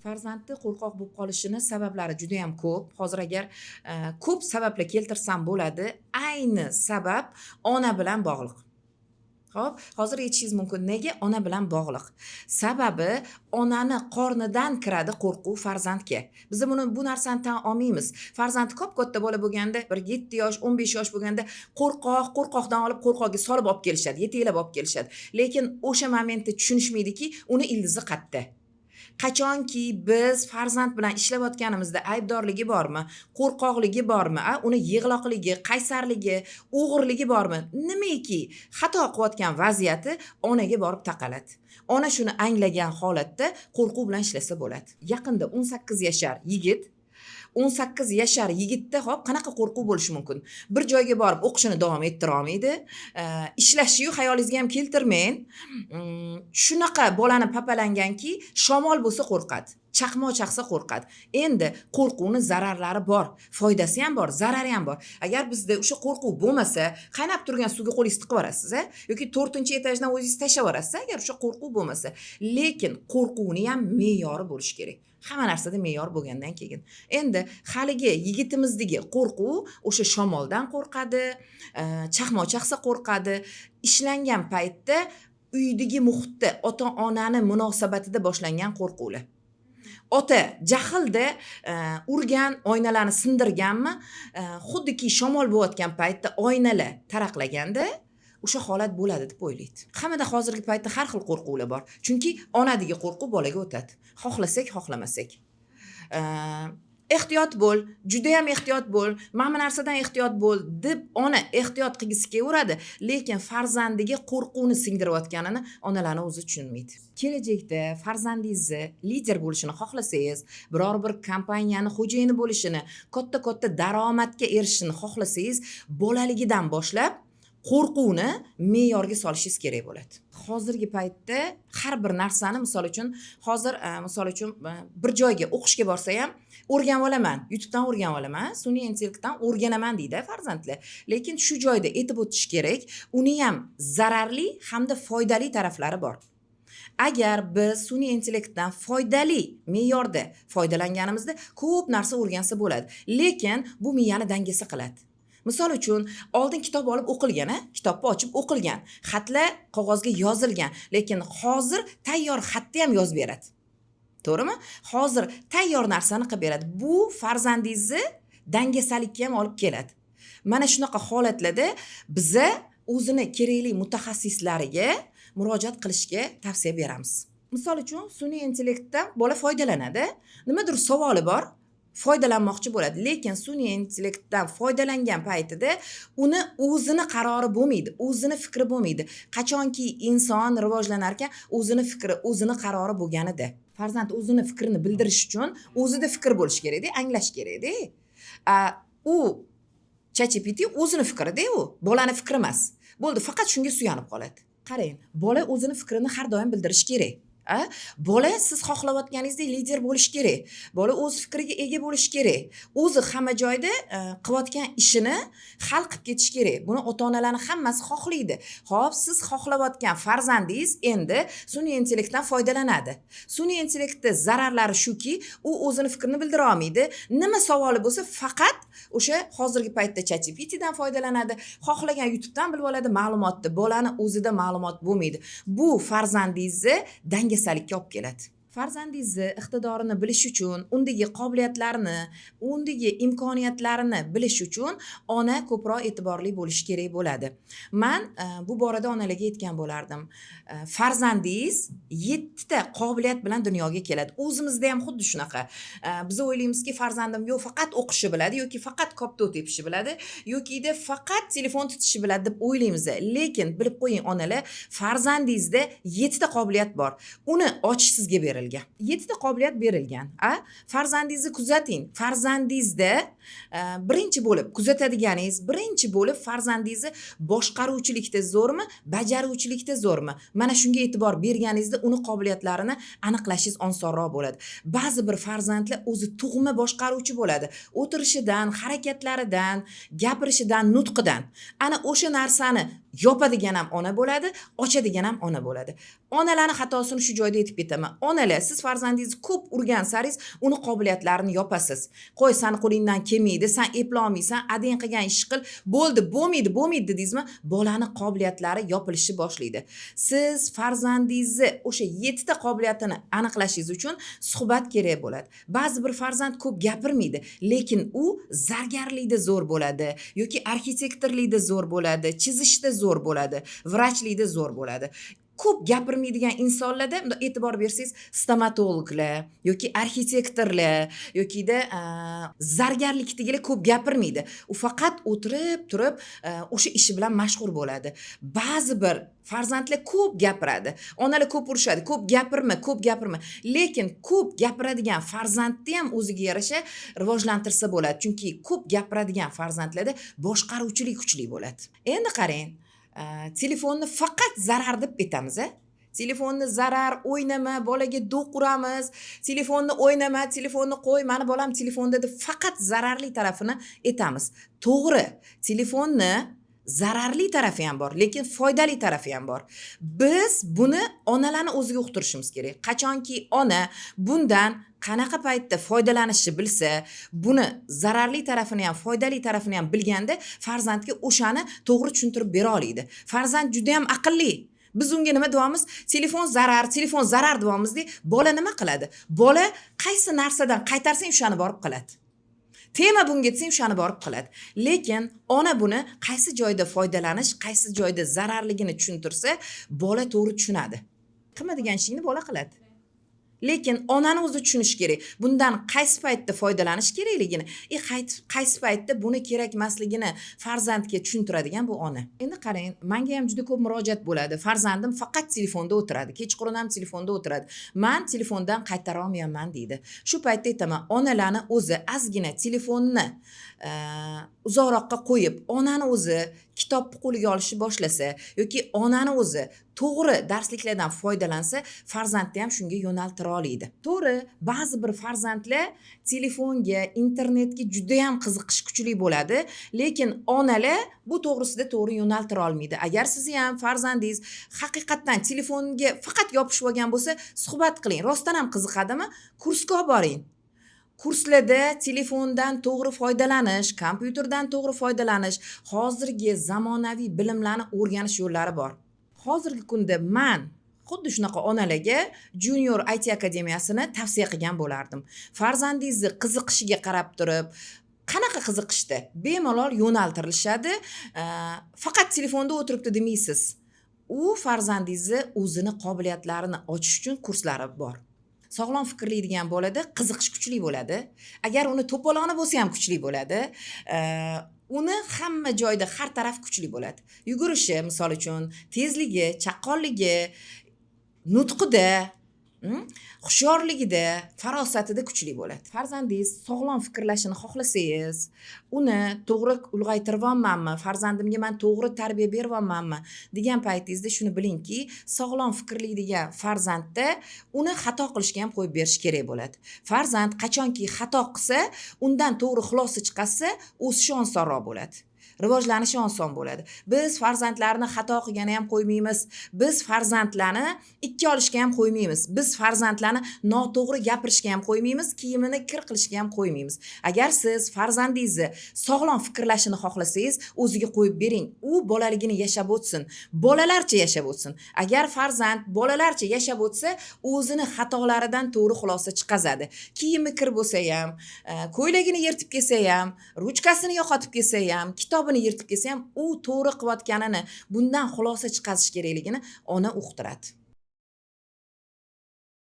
Farzandni qo'rqoq bo'lib qolishini sabablari juda ham ko'p. Hozir agar ko'p sabablar keltirsam bo'ladi. Ayni sabab ona bilan bog'liq. Xo'p, hozir aytishingiz mumkin, nega ona bilan bog'liq? Sababi onani qornidan kiradi qo'rquv farzandga. Biz bu narsani tan olmaymiz. Farzand ko'p katta bola bo'lganda, bir 7 yosh, 15 yosh bo'lganda qo'rqoqdan olib qo'rqoqga solib olib kelishadi, yetaklab olib kelishadi. Lekin o'sha momentda tushunishmaydiki, uni ildizi qayerda. Qachonki biz farzand bilan ishlayotganimizda aybdorligi bormi, qo'rqoqligi bormi, uni yig'loqligi, qaysarligi, o'g'irligi bormi, nimaiki xato qilayotgan vaziyati onaga borib taqaladi. Ona shuni anglagan holatda qo'rquv bilan ishlasa bo'ladi. Yaqinda 18 yashar yigit 18 yashar yigitda hop qanaqa qo'rquv bo'lishi mumkin? Bir joyga borib o'qishini davom ettira olmaydi. Ishlashni xayolingizga ham keltirmang. Shunaqa bolani papalanganki, shamol bo'lsa qo'rqadi. Chaqmoq chaqsa qo'rqadi. Endi qo'rquvning zararlari bor, foydasi ham bor, zarari ham bor. Agar bizda o'sha qo'rquv bo'lmasa, qaynab turgan suvga qo'lingizni tiqib yuborasiz, yoki 4-etajdan o'zingiz tashlab yuborasiz, agar o'sha qo'rquv bo'lmasa. Lekin qo'rquvning ham me'yori bo'lishi kerak. Hamma narsada me'yor bo'lgandan keyin. Endi haligi yigitimizdagi qo'rquv o'sha shamoldan qo'rqadi, chaqmoq chaqsa qo'rqadi. Ishlangan paytda uydagi muhitda ota-onani munosabatida boshlangan qo'rquvlar. Ota jahlda urgan, oynalarni sindirganmi, xuddiki shamol bo'layotgan paytda oynalar taraqlaganda o'sha holat bo'ladi deb o'ylaydi. Hammada hozirgi paytda har xil qo'rquvlar bor. Chunki onadagi qo'rquv bolaga o'tadi. Xohlasak, xohlamasak. Ehtiyot bo'l, juda ham ehtiyot bo'l, mana bu narsadan ehtiyot bo'l deb ona ehtiyot qilgisi kelaveradi, lekin farzandiga qo'rquvni singdirayotganini onalarning o'zi tushunmaydi. Kelajakda farzandingizni lider bo'lishini xohlasangiz, biror bir kompaniyani xo'jayini bo'lishini, katta daromadga erishishini xohlasangiz, bolaligidan boshlab qo'rquvni me'yorga solishingiz kerak bo'ladi. Hozirgi paytda har bir narsani, misol uchun bir joyga o'qishga borsa ham o'rganib olaman, YouTubedan o'rganib olaman, sun'iy intellektdan o'rganaman deydi farzandlar. Lekin shu joyda aytib o'tish kerak, uni ham zararli hamda foydali taraflari bor. Agar biz sun'iy intellektdan foydali me'yorda foydalanganimizda ko'p narsa o'rgansa bo'ladi, lekin bu miyani dangasa qiladi. Misol uchun, oldin kitob olib o'qilgan, kitobni ochib o'qilgan, xatlar qog'ozga yozilgan, lekin hozir tayyor xatni ham yozib beradi. To'g'rimi? Hozir tayyor narsani qilib beradi. Bu farzandingizni dangasalikka ham olib keladi. Mana shunaqa holatlarda biza o'zini kerakli mutaxassislariga murojaat qilishga tavsiya beramiz. Misol uchun, sun'iy intellektdan bola foydalanadi. Nimadir savoli bor, foydalanmoqchi bo'ladi, lekin sun'iy intellektdan foydalangan paytida uni o'zini qarori bo'lmaydi, o'zini fikri bo'lmaydi. Qachonki inson rivojlanar ekan, o'zini fikri, o'zini qarori bo'lganida. Farzand o'zini fikrini bildirish uchun o'zida fikr bo'lish kerak-da, anglash kerak-da. U ChatGPT o'zini fikri-da, u bolani fikri emas. Bo'ldi, faqat shunga suyanib qoladi. Qarang, bola o'zini fikrini har doim bildirish kerak. Bola siz xohlayotganingizdek lider bo'lish kerak. Bola o'z fikriga ega bo'lish kerak. O'zi hamma joyda qilayotgan ishini hal qilib ketish kerak. Buni ota-onalarning hammasi xohlaydi. Xo'p, siz xohlayotgan farzandingiz endi sun'iy intellektdan foydalanadi. Sun'iy intellektning zararlari shuki, u o'zini fikrini bildira olmaydi. Nima savoli bo'lsa, faqat o'sha hozirgi paytda ChatGPTdan foydalanadi. Xohlagan YouTubedan bilib oladi ma'lumotni. Bolani o'zida ma'lumot bo'lmaydi. Bu farzandingizni dangasalikka olib keladi. Farzandingizni iqtidorini bilish uchun, undagi qobiliyatlarini, undagi imkoniyatlarini bilish uchun ona ko'proq e'tiborli bo'lish kerak bo'ladi. Men bu borada onalarga aytgan bo'lardim. Farzandingiz 7 ta qobiliyat bilan dunyoga keladi. O'zimizda ham xuddi shunaqa. Biz o'ylaymizki, farzandim yo faqat o'qishi biladi, yoki faqat koptok tepishni biladi, yoki faqat telefon tutishni biladi deb o'ylaymiz. Lekin bilib qo'ying onalar, farzandingizda 7 ta qobiliyat bor. Uni ochish sizga berilgan. 7 ta qobiliyat berilgan. Farzandingizni kuzating. Farzandingizda birinchi bo'lib kuzatadiganingiz, birinchi bo'lib farzandingizni boshqaruvchilikda zo'rmi, bajaruvchilikda zo'rmi? Mana shunga e'tibor berganingizda uni qobiliyatlarini aniqlashingiz osonroq bo'ladi. Ba'zi bir farzandlar o'zi tug'ma boshqaruvchi bo'ladi. O'tirishidan, harakatlaridan, gapirishidan, nutqidan. Ana o'sha narsani yopadigan ham ona bo'ladi, ochadigan ham ona bo'ladi. Onalarning xatosini shu joyda aytib ketaman. Onalar siz farzandingizni ko'p urgansaringiz uni qobiliyatlarini yopasiz. Qo'y, sani qo'lingdan kelmaydi, sen eplolmaysan, adang qilgan ish qil, bo'ldi, bo'lmaydi dedingizmi, bolani qobiliyatlari yopilishni boshlaydi. Siz farzandingizni o'sha 7 ta qobiliyatini aniqlashingiz uchun suhbat kerak bo'ladi. Ba'zi bir farzand ko'p gapirmaydi, lekin u zargarlikda zo'r bo'ladi yoki arxitektorlikda zo'r bo'ladi, chizishda zo'r bo'ladi, vrachlikda zo'r bo'ladi. Ko'p gapirmaydigan insonlarda e'tibor bersangiz, stomatologlar yoki arxitektorlar yokida zargarlikdagilar ko'p gapirmaydi. U faqat o'tirib turib o'sha ishi bilan mashg'ul bo'ladi. Ba'zi bir farzandlar ko'p gapiradi. Onalar ko'p urishadi. Ko'p gapirma. Lekin ko'p gapiradigan farzandni ham o'ziga yarasha rivojlantirsa bo'ladi. Chunki ko'p gapiradigan farzandlarda boshqaruvchilik kuchli bo'ladi. Endi qarang, telefonni faqat zarar deb aytamiz. Telefonni zarar, o'ynama, bolaga do'q uramiz, telefonni o'ynama, telefonni qo'y, mani bolam telefonda deb faqat zararli tarafini aytamiz. To'g'ri, telefonni zararli tarafi ham bor, lekin foydali tarafi ham bor. Biz buni onalarni o'ziga uqtirishimiz kerak. Qachonki ona bundan qanaqa paytda foydalanishni bilsa, buni zararli tarafini ham, foydali tarafini ham bilganda farzandga o'shani to'g'ri tushuntirib bera oladi. Farzand juda ham aqlli. Biz unga nima deyamiz? Telefon zarar deyamizda, bola nima qiladi? Bola qaysi narsadan qaytarsang o'shani borib qiladi. Tema bunga detsang o'shani borib qiladi. Lekin ona buni qaysi joyda foydalanish, qaysi joyda zararligini tushuntirsa, bola to'g'ri tushunadi. Qilmagan ishingni bola qiladi. Lekin onani o'zi tushunish kerak. Bundan qaysi paytda foydalanish kerakligini, qaysi paytda buni kerak emasligini farzandga tushuntiradigan bu ona. Endi qarang, menga ham juda ko'p murojaat bo'ladi. Farzandim faqat telefonda o'tiradi. Kechqurun ham telefonda o'tiradi. Men telefondan qaytara olmayman deydi. Shu paytda aytaman, onalarni o'zi ozgina telefonni uzoqroqqa qo'yib, onani o'zi kitobni qo'liga olishni boshlasa yoki onani o'zi to'g'ri darsliklardan foydalansa, farzandni ham shunga yo'naltira oladi. To'g'ri, ba'zi bir farzandlar telefonga, internetga juda ham qiziqish kuchli bo'ladi, lekin onalar bu to'g'risida to'g'ri yo'naltira olmaydi. Agar siz ham farzandingiz haqiqatdan telefonga faqat yopishib olgan bo'lsa, suhbat qiling. Rostdan ham qiziqadimi? Kursga olib boring. Kurslarda telefondan to'g'ri foydalanish, kompyuterdan to'g'ri foydalanish, hozirgi zamonaviy bilimlarni o'rganish yo'llari bor. Hozirgi kunda men xuddi shunaqa onalarga Junior IT akademiyasini tavsiya qilgan bo'lardim. Farzandingizni qiziqishiga qarab turib, qanaqa qiziqishda bemalol yo'naltirilishadi. Faqat telefonda o'tiribdi demaysiz. U farzandingizni o'zini qobiliyatlarini ochish uchun kurslari bor. Sog'lom fikrli degan bo'ladi, qiziqish kuchli bo'ladi. Agar uni to'poloni bo'lsa ham kuchli bo'ladi. Uni hamma joyda har taraf kuchli bo'ladi. Yugurishi, misol uchun, tezligi, chaqqonligi, nutqida, hushyorligida, farosatida kuchli bo'ladi. Farzandingiz sog'lom fikrlashini xohlasangiz, uni to'g'ri ulg'aytiryapmanmi, farzandimga men to'g'ri tarbiya beryapmanmi degan paytingizda shuni bilingki, sog'lom fikrli degan farzandda uni xato qilishga ham qo'yib berish kerak bo'ladi. Farzand qachonki xato qilsa, undan to'g'ri xulosa chiqarsa, o'sishi osonroq bo'ladi. Rivojlanishi oson bo'ladi. Biz farzandlarni xato qilgani ham qo'ymaymiz. Biz farzandlarni ikki olishga ham qo'ymaymiz. Biz farzandlarni noto'g'ri gapirishga ham qo'ymaymiz, kiyimini kir qilishga ham qo'ymaymiz. Agar siz farzandingizni sog'lom fikrlashini xohlasangiz, o'ziga qo'yib bering. U bolaligini yashab o'tsin. Bolalarcha yashab o'tsin. Agar farzand bolalarcha yashab o'tsa, o'zini xatolaridan to'g'ri xulosa chiqazadi. Kiyimi kir bo'lsa ham, ko'ylagini yirtib kelsa ham, ruchkasini yo'qotib kelsa ham, kitobini yirtib kelsa ham, u to'g'ri qilayotganini, bundan xulosa chiqazish kerakligini ona uqtiradi.